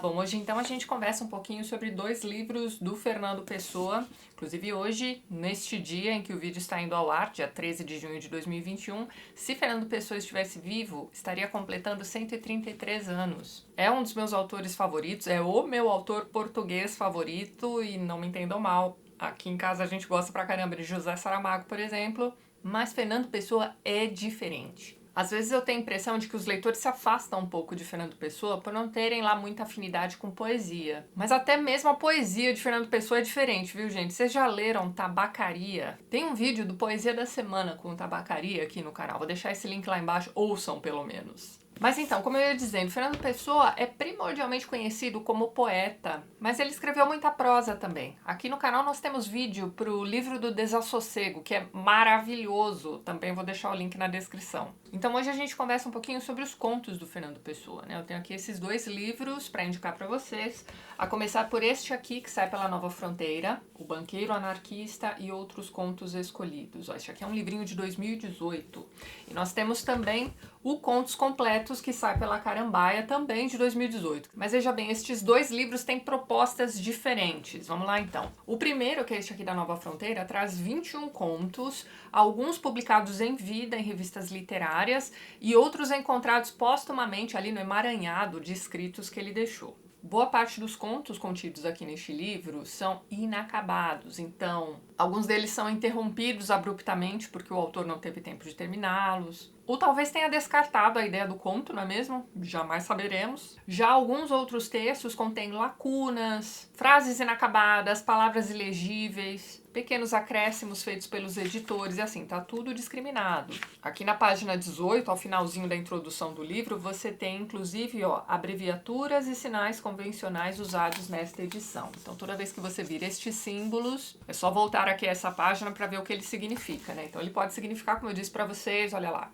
bom, hoje então a gente conversa um pouquinho sobre dois livros do Fernando Pessoa. Inclusive hoje, neste dia em que o vídeo está indo ao ar, dia 13 de junho de 2021, se Fernando Pessoa estivesse vivo, estaria completando 133 anos. É um dos meus autores favoritos, é o meu autor português favorito, e não me entendam mal, aqui em casa a gente gosta pra caramba de José Saramago, por exemplo, mas Fernando Pessoa é diferente. Às vezes eu tenho a impressão de que os leitores se afastam um pouco de Fernando Pessoa por não terem lá muita afinidade com poesia. Mas até mesmo a poesia de Fernando Pessoa é diferente, viu, gente? Vocês já leram Tabacaria? Tem um vídeo do Poesia da Semana com Tabacaria aqui no canal. Vou deixar esse link lá embaixo, ouçam pelo menos. Mas então, como eu ia dizendo, Fernando Pessoa é primordialmente conhecido como poeta, mas ele escreveu muita prosa também. Aqui no canal nós temos vídeo pro livro do Desassossego, que é maravilhoso. Também vou deixar o link na descrição. Então hoje a gente conversa um pouquinho sobre os contos do Fernando Pessoa, né? Eu tenho aqui esses dois livros para indicar para vocês, a começar por este aqui, que sai pela Nova Fronteira, O Banqueiro Anarquista e Outros Contos Escolhidos. Ó, este aqui é um livrinho de 2018. E nós temos também o Contos Completos, que sai pela Carambaia, também de 2018. Mas veja bem, estes dois livros têm propostas diferentes. Vamos lá então. O primeiro, que é este aqui da Nova Fronteira, traz 21 contos, alguns publicados em vida em revistas literárias e outros encontrados póstumamente ali no emaranhado de escritos que ele deixou. Boa parte dos contos contidos aqui neste livro são inacabados, então alguns deles são interrompidos abruptamente porque o autor não teve tempo de terminá-los, ou talvez tenha descartado a ideia do conto, não é mesmo? Jamais saberemos. Já alguns outros textos contêm lacunas, frases inacabadas, palavras ilegíveis, pequenos acréscimos feitos pelos editores, e assim, tá tudo discriminado. Aqui na página 18, ao finalzinho da introdução do livro, você tem inclusive, ó, abreviaturas e sinais convencionais usados nesta edição. Então toda vez que você vir estes símbolos, é só voltar aqui a essa página para ver o que ele significa, né? Então ele pode significar, como eu disse para vocês, olha lá,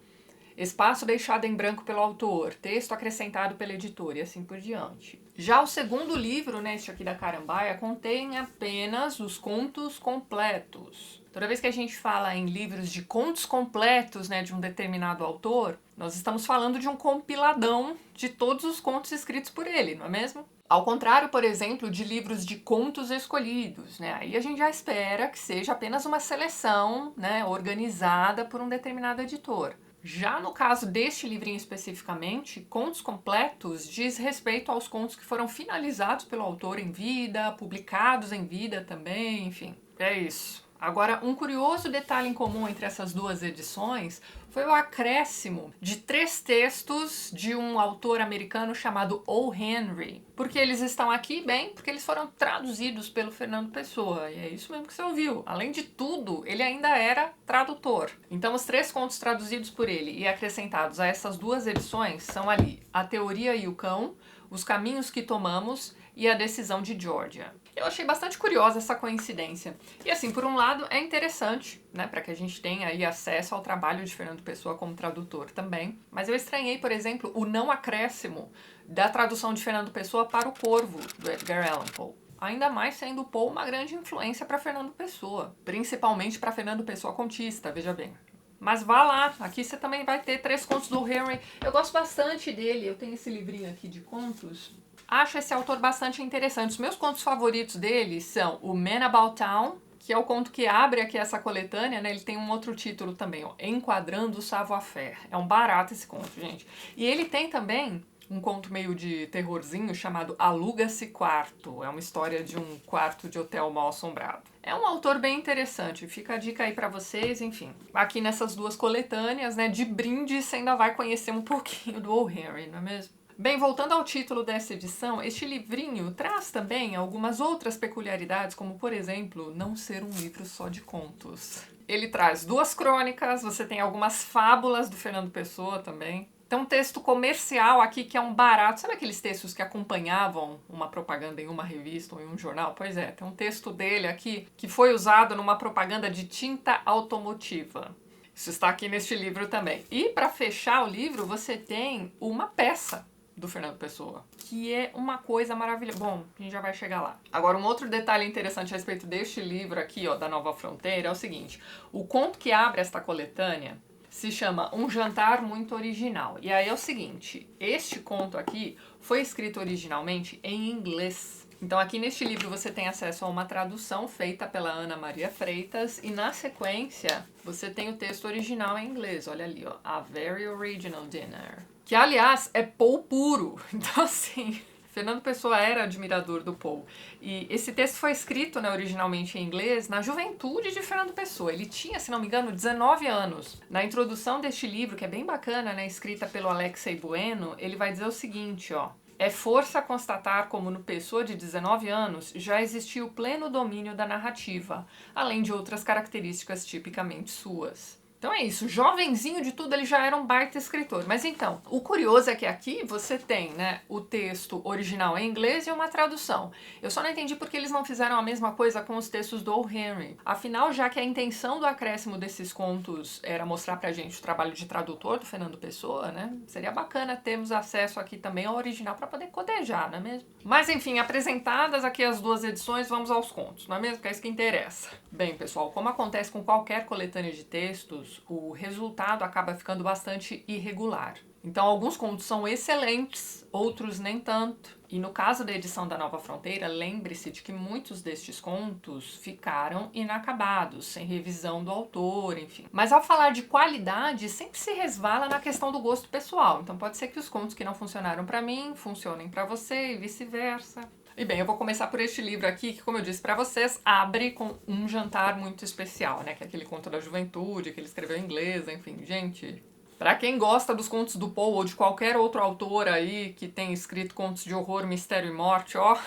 espaço deixado em branco pelo autor, texto acrescentado pela editora e assim por diante. Já o segundo livro, né, este aqui da Carambaia, contém apenas os contos completos. Toda vez que a gente fala em livros de contos completos, né, de um determinado autor, nós estamos falando de um compiladão de todos os contos escritos por ele, não é mesmo? Ao contrário, por exemplo, de livros de contos escolhidos, né? Aí a gente já espera que seja apenas uma seleção, né, organizada por um determinado editor. Já no caso deste livrinho especificamente, Contos Completos diz respeito aos contos que foram finalizados pelo autor em vida, publicados em vida também, enfim, é isso. Agora, um curioso detalhe em comum entre essas duas edições foi o acréscimo de 3 textos de um autor americano chamado O. Henry. Porque eles estão aqui, bem, porque eles foram traduzidos pelo Fernando Pessoa. E é isso mesmo que você ouviu. Além de tudo, ele ainda era tradutor. Então, os 3 contos traduzidos por ele e acrescentados a essas duas edições são ali A Teoria e o Cão, Os Caminhos que Tomamos e A Decisão de Georgia. Eu achei bastante curiosa essa coincidência. E assim, por um lado, é interessante, né, para que a gente tenha aí acesso ao trabalho de Fernando Pessoa como tradutor também. Mas eu estranhei, por exemplo, o não acréscimo da tradução de Fernando Pessoa para O Corvo, do Edgar Allan Poe. Ainda mais sendo o Poe uma grande influência para Fernando Pessoa, principalmente para Fernando Pessoa contista, veja bem. Mas vá lá, aqui você também vai ter 3 contos do Henry. Eu gosto bastante dele, eu tenho esse livrinho aqui de contos. Acho esse autor bastante interessante. Os meus contos favoritos dele são o Man About Town, que é o conto que abre aqui essa coletânea, né? Ele tem um outro título também, ó, Enquadrando o Savoir-Faire. É um barato esse conto, gente. E ele tem também um conto meio de terrorzinho chamado Aluga-se Quarto. É uma história de um quarto de hotel mal assombrado. É um autor bem interessante, fica a dica aí pra vocês, enfim. Aqui nessas duas coletâneas, né, de brinde, você ainda vai conhecer um pouquinho do O. Henry, não é mesmo? Bem, voltando ao título dessa edição, este livrinho traz também algumas outras peculiaridades, como, por exemplo, não ser um livro só de contos. Ele traz 2 crônicas, você tem algumas fábulas do Fernando Pessoa também. Tem um texto comercial aqui que é um barato. Sabe aqueles textos que acompanhavam uma propaganda em uma revista ou em um jornal? Pois é, tem um texto dele aqui que foi usado numa propaganda de tinta automotiva. Isso está aqui neste livro também. E para fechar o livro, você tem uma peça do Fernando Pessoa, que é uma coisa maravilhosa. Bom, a gente já vai chegar lá. Agora, um outro detalhe interessante a respeito deste livro aqui, ó, da Nova Fronteira, é o seguinte. O conto que abre esta coletânea Se chama Um Jantar Muito Original. E aí é o seguinte, este conto aqui foi escrito originalmente em inglês. Então aqui neste livro você tem acesso a uma tradução feita pela Ana Maria Freitas e na sequência você tem o texto original em inglês. Olha ali, ó, A Very Original Dinner. Que aliás é Poe puro. Então assim, Fernando Pessoa era admirador do Poe. E esse texto foi escrito, né, originalmente em inglês na juventude de Fernando Pessoa. Ele tinha, se não me engano, 19 anos. Na introdução deste livro, que é bem bacana, né, escrita pelo Alexei Bueno, ele vai dizer o seguinte, ó. É força constatar como no Pessoa de 19 anos já existia o pleno domínio da narrativa, além de outras características tipicamente suas. Então é isso, jovenzinho de tudo, ele já era um baita escritor. Mas então, o curioso é que aqui você tem, né, o texto original em inglês e uma tradução. Eu só não entendi porque eles não fizeram a mesma coisa com os textos do O. Henry. Afinal, já que a intenção do acréscimo desses contos era mostrar pra gente o trabalho de tradutor do Fernando Pessoa, né, seria bacana termos acesso aqui também ao original para poder cotejar, não é mesmo? Mas enfim, apresentadas aqui as duas edições, vamos aos contos, não é mesmo? Que é isso que interessa. Bem, pessoal, como acontece com qualquer coletânea de textos, o resultado acaba ficando bastante irregular. Então, alguns contos são excelentes, outros nem tanto. E no caso da edição da Nova Fronteira, lembre-se de que muitos destes contos ficaram inacabados, sem revisão do autor, enfim. Mas ao falar de qualidade, sempre se resvala na questão do gosto pessoal. Então pode ser que os contos que não funcionaram para mim funcionem para você e vice-versa. E bem, eu vou começar por este livro aqui, que como eu disse pra vocês, abre com Um Jantar Muito Especial, né? Que é aquele conto da juventude, que ele escreveu em inglês, enfim, gente. Pra quem gosta dos contos do Poe ou de qualquer outro autor aí que tenha escrito contos de horror, mistério e morte, ó,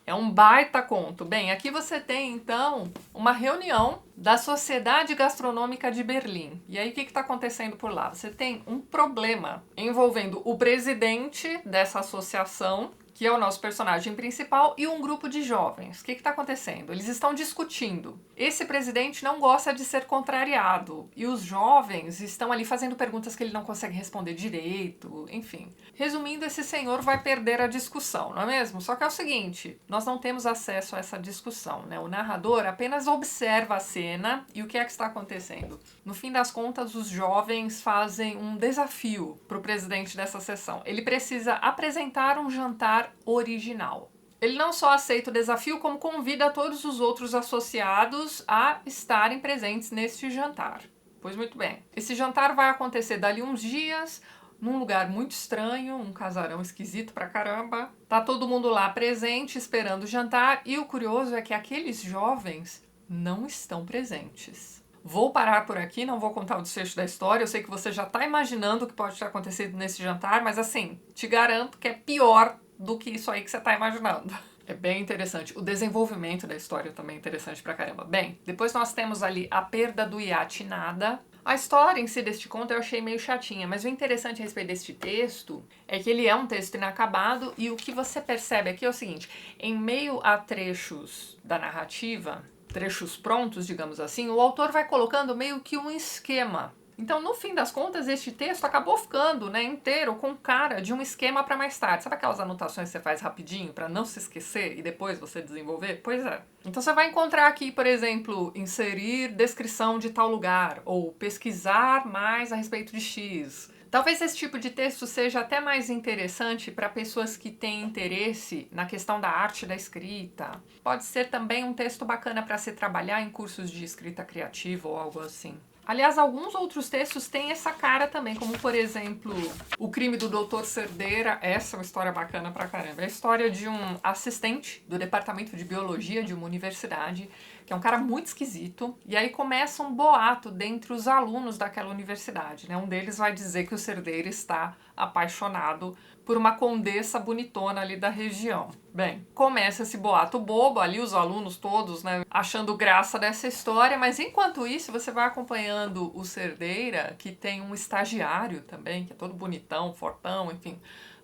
é um baita conto. Bem, aqui você tem, então, uma reunião da Sociedade Gastronômica de Berlim. E aí, o que está acontecendo por lá? Você tem um problema envolvendo o presidente dessa associação, que é o nosso personagem principal, e um grupo de jovens. O que está acontecendo? Eles estão discutindo. Esse presidente não gosta de ser contrariado, e os jovens estão ali fazendo perguntas que ele não consegue responder direito, enfim. Resumindo, esse senhor vai perder a discussão, não é mesmo? Só que é o seguinte, nós não temos acesso a essa discussão, né? O narrador apenas observa a cena e o que é que está acontecendo. No fim das contas, os jovens fazem um desafio para o presidente dessa sessão. Ele precisa apresentar um jantar original. Ele não só aceita o desafio, como convida todos os outros associados a estarem presentes neste jantar. Pois muito bem. Esse jantar vai acontecer dali uns dias, num lugar muito estranho, um casarão esquisito pra caramba. Tá todo mundo lá presente, esperando o jantar, e o curioso é que aqueles jovens não estão presentes. Vou parar por aqui, não vou contar o desfecho da história, eu sei que você já tá imaginando o que pode ter acontecido nesse jantar, mas assim, te garanto que é pior do que isso aí que você tá imaginando. É bem interessante. O desenvolvimento da história também é interessante pra caramba. Bem, depois nós temos ali a perda do iate Nada. A história em si deste conto eu achei meio chatinha, mas o interessante a respeito deste texto é que ele é um texto inacabado e o que você percebe aqui é o seguinte, em meio a trechos da narrativa, trechos prontos, digamos assim, o autor vai colocando meio que um esquema. Então, no fim das contas, este texto acabou ficando, né, inteiro com cara de um esquema para mais tarde. Sabe aquelas anotações que você faz rapidinho para não se esquecer e depois você desenvolver? Pois é. Então você vai encontrar aqui, por exemplo, inserir descrição de tal lugar ou pesquisar mais a respeito de X. Talvez esse tipo de texto seja até mais interessante para pessoas que têm interesse na questão da arte da escrita. Pode ser também um texto bacana para se trabalhar em cursos de escrita criativa ou algo assim. Aliás, alguns outros textos têm essa cara também, como por exemplo, O Crime do Dr. Cerdeira. Essa é uma história bacana pra caramba. É a história de um assistente do departamento de biologia de uma universidade, que é um cara muito esquisito, e aí começa um boato dentre os alunos daquela universidade, né? Um deles vai dizer que o Cerdeira está apaixonado por uma condessa bonitona ali da região. Bem, começa esse boato bobo ali, os alunos todos, né, achando graça dessa história, mas enquanto isso você vai acompanhando o Cerdeira, que tem um estagiário também, que é todo bonitão, fortão, enfim,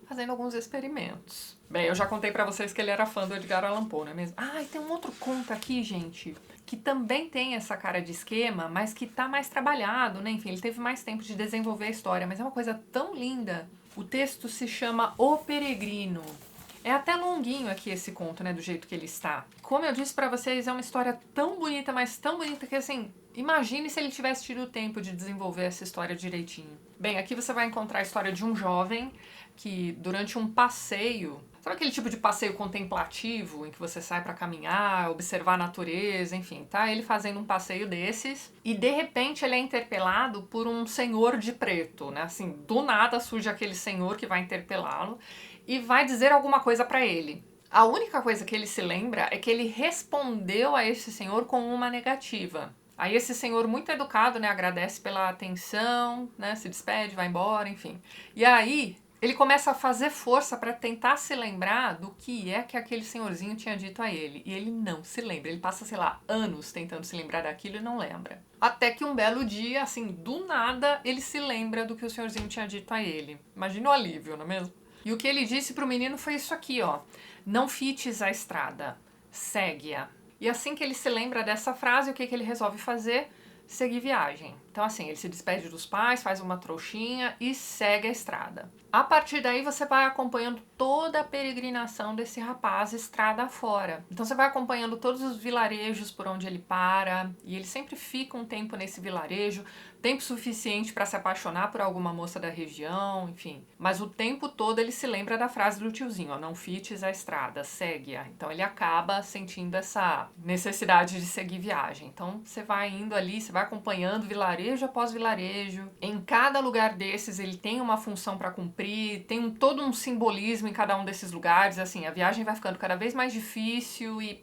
fazendo alguns experimentos. Bem, eu já contei pra vocês que ele era fã do Edgar Allan Poe, não é mesmo? Ah, e tem um outro conto aqui, gente, que também tem essa cara de esquema, mas que tá mais trabalhado, né? Enfim, ele teve mais tempo de desenvolver a história, mas é uma coisa tão linda. O texto se chama O Peregrino. É até longuinho aqui esse conto, né, do jeito que ele está. Como eu disse pra vocês, é uma história tão bonita, mas tão bonita que, assim, imagine se ele tivesse tido tempo de desenvolver essa história direitinho. Bem, aqui você vai encontrar a história de um jovem que, durante um passeio, sabe aquele tipo de passeio contemplativo, em que você sai pra caminhar, observar a natureza, enfim, tá? Ele fazendo um passeio desses, e de repente ele é interpelado por um senhor de preto, né? Assim, do nada surge aquele senhor que vai interpelá-lo, e vai dizer alguma coisa pra ele. A única coisa que ele se lembra é que ele respondeu a esse senhor com uma negativa. Aí esse senhor muito educado, né, agradece pela atenção, né, se despede, vai embora, enfim. E aí ele começa a fazer força para tentar se lembrar do que é que aquele senhorzinho tinha dito a ele. E ele não se lembra. Ele passa, sei lá, anos tentando se lembrar daquilo e não lembra. Até que um belo dia, assim, do nada, ele se lembra do que o senhorzinho tinha dito a ele. Imagina o alívio, não é mesmo? E o que ele disse pro menino foi isso aqui, ó. Não fites a estrada, segue-a. E assim que ele se lembra dessa frase, o que ele resolve fazer? Seguir viagem. Então assim, ele se despede dos pais, faz uma trouxinha e segue a estrada. A partir daí você vai acompanhando toda a peregrinação desse rapaz estrada fora. Então você vai acompanhando todos os vilarejos por onde ele para, e ele sempre fica um tempo nesse vilarejo, tempo suficiente para se apaixonar por alguma moça da região, enfim. Mas o tempo todo ele se lembra da frase do tiozinho, ó, não fites a estrada, segue-a. Então ele acaba sentindo essa necessidade de seguir viagem. Então você vai indo ali, você vai acompanhando vilarejo após vilarejo. Em cada lugar desses ele tem uma função para cumprir, tem todo um simbolismo em cada um desses lugares, assim, a viagem vai ficando cada vez mais difícil e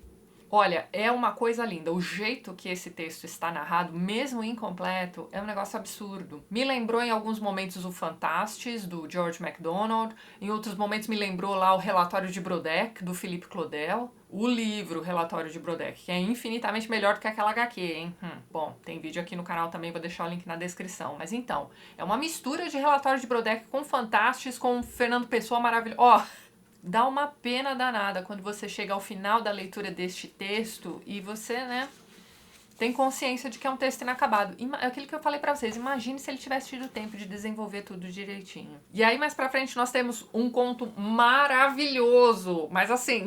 olha, é uma coisa linda. O jeito que esse texto está narrado, mesmo incompleto, é um negócio absurdo. Me lembrou em alguns momentos o Fantastes, do George MacDonald. Em outros momentos me lembrou lá o Relatório de Brodeck, do Philippe Claudel. O livro Relatório de Brodeck, que é infinitamente melhor do que aquela HQ, hein? Bom, tem vídeo aqui no canal também, vou deixar o link na descrição. Mas então, é uma mistura de Relatório de Brodeck com Fantastes, com Fernando Pessoa maravilhoso. Ó, dá uma pena danada quando você chega ao final da leitura deste texto e você, né, tem consciência de que é um texto inacabado. É aquilo que eu falei pra vocês, imagine se ele tivesse tido tempo de desenvolver tudo direitinho. E aí, mais pra frente, nós temos um conto maravilhoso, mas assim...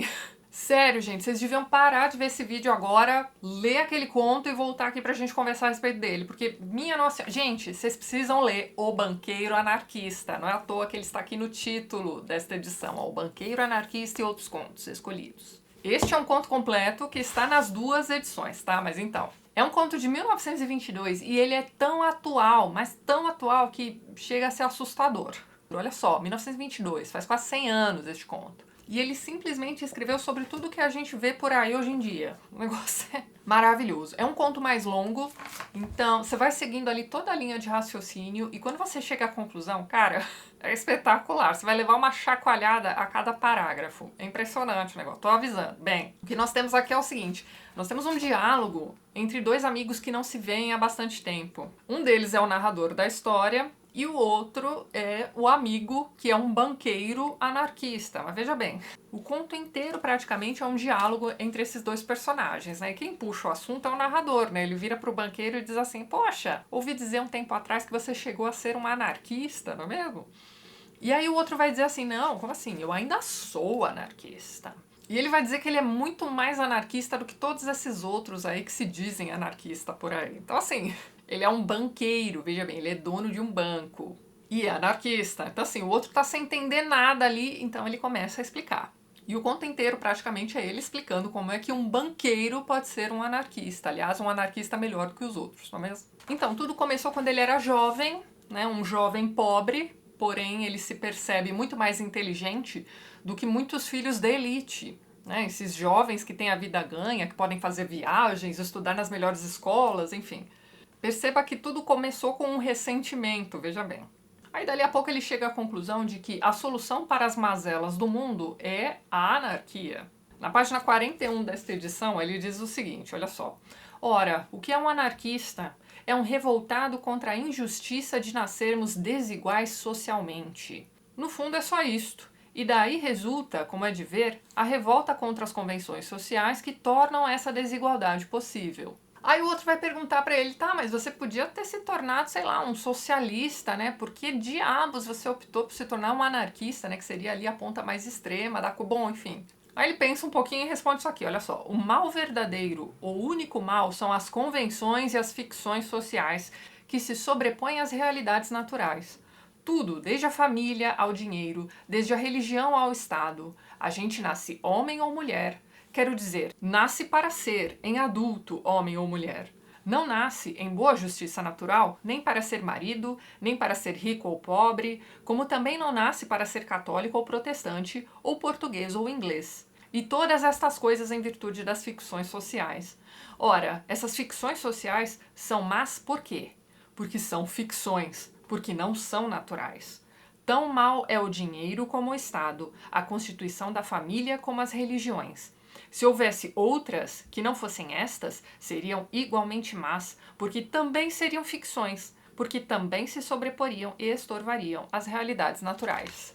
Sério, gente, vocês deviam parar de ver esse vídeo agora, ler aquele conto e voltar aqui pra gente conversar a respeito dele, porque, minha nossa... Gente, vocês precisam ler O Banqueiro Anarquista, não é à toa que ele está aqui no título desta edição, ó, O Banqueiro Anarquista e Outros Contos Escolhidos. Este é um conto completo que está nas duas edições, tá? Mas então... É um conto de 1922 e ele é tão atual, mas tão atual que chega a ser assustador. Olha só, 1922, faz quase 100 anos este conto. E ele simplesmente escreveu sobre tudo que a gente vê por aí hoje em dia. O negócio é maravilhoso. É um conto mais longo, então você vai seguindo ali toda a linha de raciocínio e quando você chega à conclusão, cara, é espetacular. Você vai levar uma chacoalhada a cada parágrafo. É impressionante o negócio, tô avisando. Bem, o que nós temos aqui é o seguinte, nós temos um diálogo entre dois amigos que não se veem há bastante tempo. Um deles é o narrador da história, e o outro é o amigo, que é um banqueiro anarquista. Mas veja bem, o conto inteiro praticamente é um diálogo entre esses dois personagens, né? E quem puxa o assunto é o narrador, né? Ele vira pro banqueiro e diz assim, poxa, ouvi dizer um tempo atrás que você chegou a ser um anarquista, não é mesmo? E aí o outro vai dizer assim, não, como assim? Eu ainda sou anarquista. E ele vai dizer que ele é muito mais anarquista do que todos esses outros aí que se dizem anarquista por aí. Então assim... Ele é um banqueiro, veja bem, ele é dono de um banco. E é anarquista. Então assim, o outro tá sem entender nada ali, então ele começa a explicar. E o conto inteiro praticamente é ele explicando como é que um banqueiro pode ser um anarquista. Aliás, um anarquista melhor do que os outros, não é mesmo? Então, tudo começou quando ele era jovem, né? Um jovem pobre, porém ele se percebe muito mais inteligente do que muitos filhos da elite. Né? Esses jovens que têm a vida ganha, que podem fazer viagens, estudar nas melhores escolas, enfim... Perceba que tudo começou com um ressentimento, veja bem. Aí dali a pouco ele chega à conclusão de que a solução para as mazelas do mundo é a anarquia. Na página 41 desta edição ele diz o seguinte, olha só. Ora, o que é um anarquista? É um revoltado contra a injustiça de nascermos desiguais socialmente. No fundo é só isto. E daí resulta, como é de ver, a revolta contra as convenções sociais que tornam essa desigualdade possível. Aí o outro vai perguntar pra ele, tá, mas você podia ter se tornado, sei lá, um socialista, né? Por que diabos você optou por se tornar um anarquista, né? Que seria ali a ponta mais extrema da... Bom, enfim. Aí ele pensa um pouquinho e responde isso aqui, olha só. O mal verdadeiro, o único mal, são as convenções e as ficções sociais que se sobrepõem às realidades naturais. Tudo, desde a família ao dinheiro, desde a religião ao Estado. A gente nasce homem ou mulher. Quero dizer, nasce para ser, em adulto, homem ou mulher. Não nasce em boa justiça natural, nem para ser marido, nem para ser rico ou pobre, como também não nasce para ser católico ou protestante, ou português ou inglês. E todas estas coisas em virtude das ficções sociais. Ora, essas ficções sociais são más por quê? Porque são ficções, porque não são naturais. Tão mau é o dinheiro como o Estado, a constituição da família como as religiões. Se houvesse outras, que não fossem estas, seriam igualmente más, porque também seriam ficções, porque também se sobreporiam e estorvariam as realidades naturais.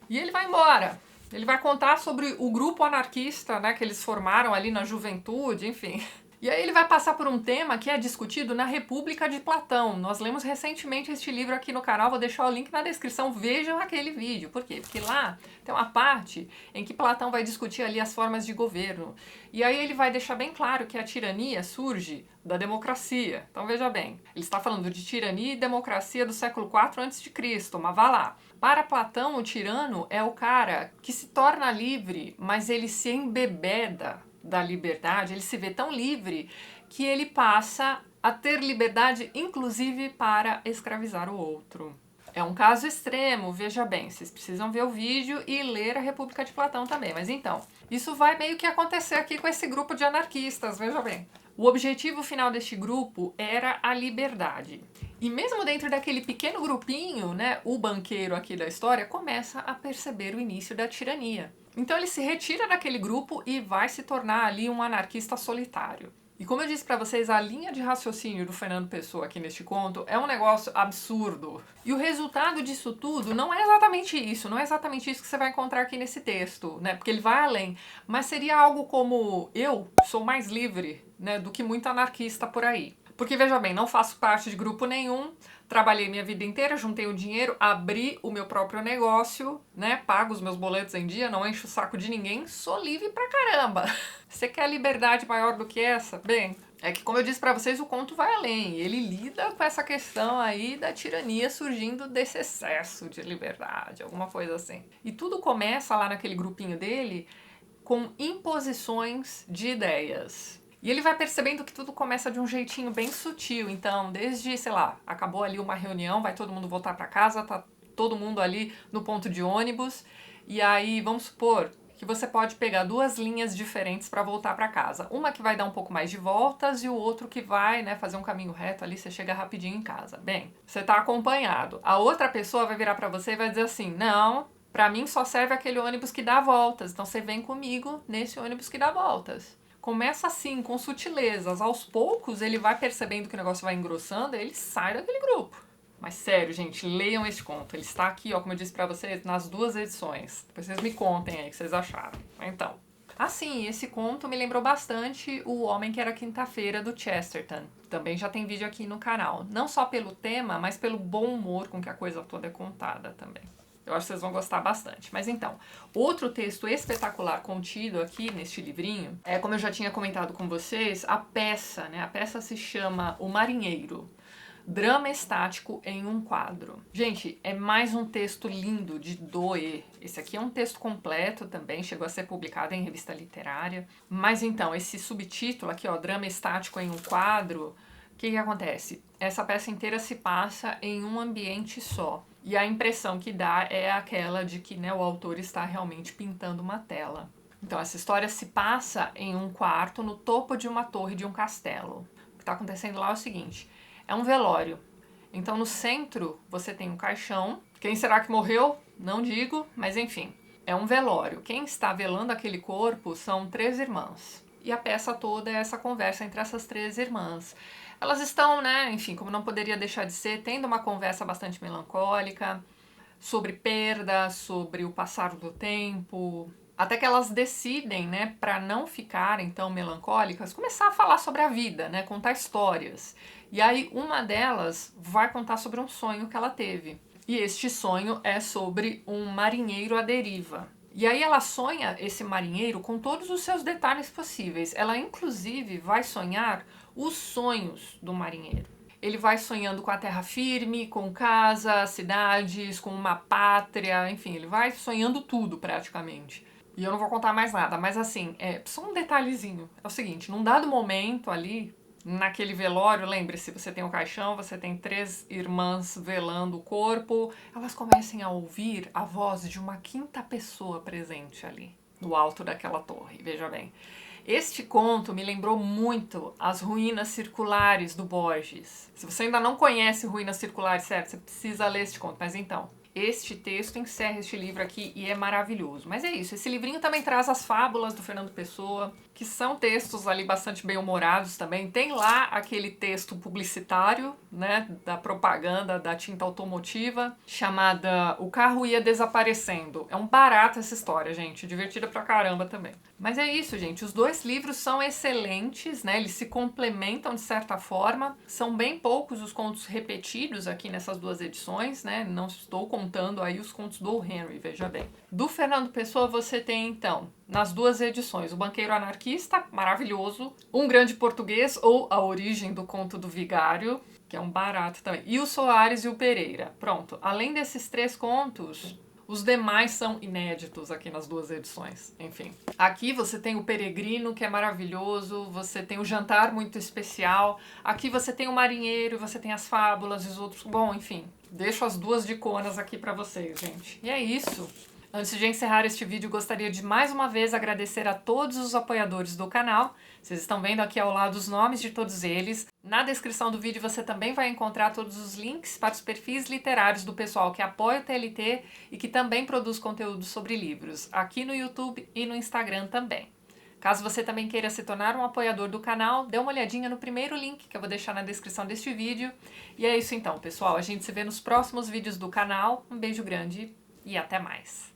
E ele vai embora. Ele vai contar sobre o grupo anarquista, né, que eles formaram ali na juventude, enfim. E aí ele vai passar por um tema que é discutido na República de Platão. Nós lemos recentemente este livro aqui no canal, vou deixar o link na descrição, vejam aquele vídeo. Por quê? Porque lá tem uma parte em que Platão vai discutir ali as formas de governo. E aí ele vai deixar bem claro que a tirania surge da democracia. Então veja bem, ele está falando de tirania e democracia do século IV a.C., mas vá lá. Para Platão, o tirano é o cara que se torna livre, mas ele se embebeda da liberdade, ele se vê tão livre que ele passa a ter liberdade, inclusive para escravizar o outro. É um caso extremo, veja bem, vocês precisam ver o vídeo e ler a República de Platão também. Mas então, isso vai meio que acontecer aqui com esse grupo de anarquistas, veja bem. O objetivo final deste grupo era a liberdade. E mesmo dentro daquele pequeno grupinho, né, o banqueiro aqui da história começa a perceber o início da tirania. Então ele se retira daquele grupo e vai se tornar ali um anarquista solitário. E como eu disse pra vocês, a linha de raciocínio do Fernando Pessoa aqui neste conto é um negócio absurdo. E o resultado disso tudo não é exatamente isso, não é exatamente isso que você vai encontrar aqui nesse texto, né? Porque ele vai além. Mas seria algo como: eu sou mais livre, né, do que muito anarquista por aí. Porque, veja bem, não faço parte de grupo nenhum, trabalhei minha vida inteira, juntei o dinheiro, abri o meu próprio negócio, né? Pago os meus boletos em dia, não encho o saco de ninguém, sou livre pra caramba. Você quer liberdade maior do que essa? Bem, é que, como eu disse pra vocês, o conto vai além. Ele lida com essa questão aí da tirania surgindo desse excesso de liberdade, alguma coisa assim. E tudo começa lá naquele grupinho dele com imposições de ideias. E ele vai percebendo que tudo começa de um jeitinho bem sutil. Então, desde, sei lá, acabou ali uma reunião, vai todo mundo voltar para casa, tá todo mundo ali no ponto de ônibus. E aí, vamos supor que você pode pegar duas linhas diferentes para voltar para casa. Uma que vai dar um pouco mais de voltas e o outro que vai, né, fazer um caminho reto ali, você chega rapidinho em casa. Bem, você tá acompanhado. A outra pessoa vai virar para você e vai dizer assim: "Não, para mim só serve aquele ônibus que dá voltas. Então você vem comigo nesse ônibus que dá voltas." Começa assim, com sutilezas. Aos poucos, ele vai percebendo que o negócio vai engrossando e ele sai daquele grupo. Mas sério, gente, leiam esse conto. Ele está aqui, ó, como eu disse pra vocês, nas duas edições. Depois vocês me contem aí o que vocês acharam. Então, assim, esse conto me lembrou bastante O Homem que Era Quinta-feira, do Chesterton. Também já tem vídeo aqui no canal. Não só pelo tema, mas pelo bom humor com que a coisa toda é contada também. Eu acho que vocês vão gostar bastante. Mas então, outro texto espetacular contido aqui neste livrinho é, como eu já tinha comentado com vocês, a peça, né? A peça se chama O Marinheiro, drama estático em um quadro. Gente, é mais um texto lindo de doer. Esse aqui é um texto completo também, chegou a ser publicado em revista literária. Mas então, esse subtítulo aqui, ó, drama estático em um quadro, o que acontece? Essa peça inteira se passa em um ambiente só. E a impressão que dá é aquela de que, né, o autor está realmente pintando uma tela. Então, essa história se passa em um quarto no topo de uma torre de um castelo. O que está acontecendo lá é o seguinte: é um velório. Então, no centro, você tem um caixão. Quem será que morreu? Não digo, mas enfim. É um velório. Quem está velando aquele corpo são 3 irmãs. E a peça toda é essa conversa entre essas 3 irmãs. Elas estão, né, enfim, como não poderia deixar de ser, tendo uma conversa bastante melancólica sobre perda, sobre o passar do tempo, até que elas decidem, né, para não ficarem tão melancólicas, começar a falar sobre a vida, né, contar histórias. E aí uma delas vai contar sobre um sonho que ela teve. E este sonho é sobre um marinheiro à deriva. E aí ela sonha esse marinheiro com todos os seus detalhes possíveis. Ela inclusive vai sonhar os sonhos do marinheiro. Ele vai sonhando com a terra firme, com casa, cidades, com uma pátria, enfim, ele vai sonhando tudo praticamente. E eu não vou contar mais nada, mas assim, só um detalhezinho. É o seguinte, num dado momento ali, naquele velório, lembre-se, você tem um caixão, você tem 3 irmãs velando o corpo, elas começam a ouvir a voz de uma 5ª pessoa presente ali, no alto daquela torre, veja bem. Este conto me lembrou muito as Ruínas Circulares do Borges. Se você ainda não conhece Ruínas Circulares, certo, você precisa ler este conto, mas então, este texto encerra este livro aqui e é maravilhoso. Mas é isso, esse livrinho também traz as fábulas do Fernando Pessoa, que são textos ali bastante bem-humorados também. Tem lá aquele texto publicitário, né, da propaganda da tinta automotiva, chamada O Carro Ia Desaparecendo. É um barato essa história, gente, divertida pra caramba também. Mas é isso, gente, os 2 livros são excelentes, né, eles se complementam de certa forma. São bem poucos os contos repetidos aqui nessas 2 edições, né, não estou contando aí os contos do Henry, veja bem. Do Fernando Pessoa você tem, então, nas 2 edições, O Banqueiro Anarquista, maravilhoso, Um Grande Português, ou A Origem do Conto do Vigário, que é um barato também, e o Soares e o Pereira. Pronto, além desses 3 contos, os demais são inéditos aqui nas 2 edições, enfim. Aqui você tem o Peregrino, que é maravilhoso, você tem o Jantar Muito Especial, aqui você tem o Marinheiro, você tem as fábulas e os outros... Bom, enfim, deixo as 2 diconas aqui pra vocês, gente. E é isso. Antes de encerrar este vídeo, gostaria de mais uma vez agradecer a todos os apoiadores do canal. Vocês estão vendo aqui ao lado os nomes de todos eles. Na descrição do vídeo você também vai encontrar todos os links para os perfis literários do pessoal que apoia o TLT e que também produz conteúdo sobre livros, aqui no YouTube e no Instagram também. Caso você também queira se tornar um apoiador do canal, dê uma olhadinha no primeiro link que eu vou deixar na descrição deste vídeo. E é isso então, pessoal. A gente se vê nos próximos vídeos do canal. Um beijo grande e até mais!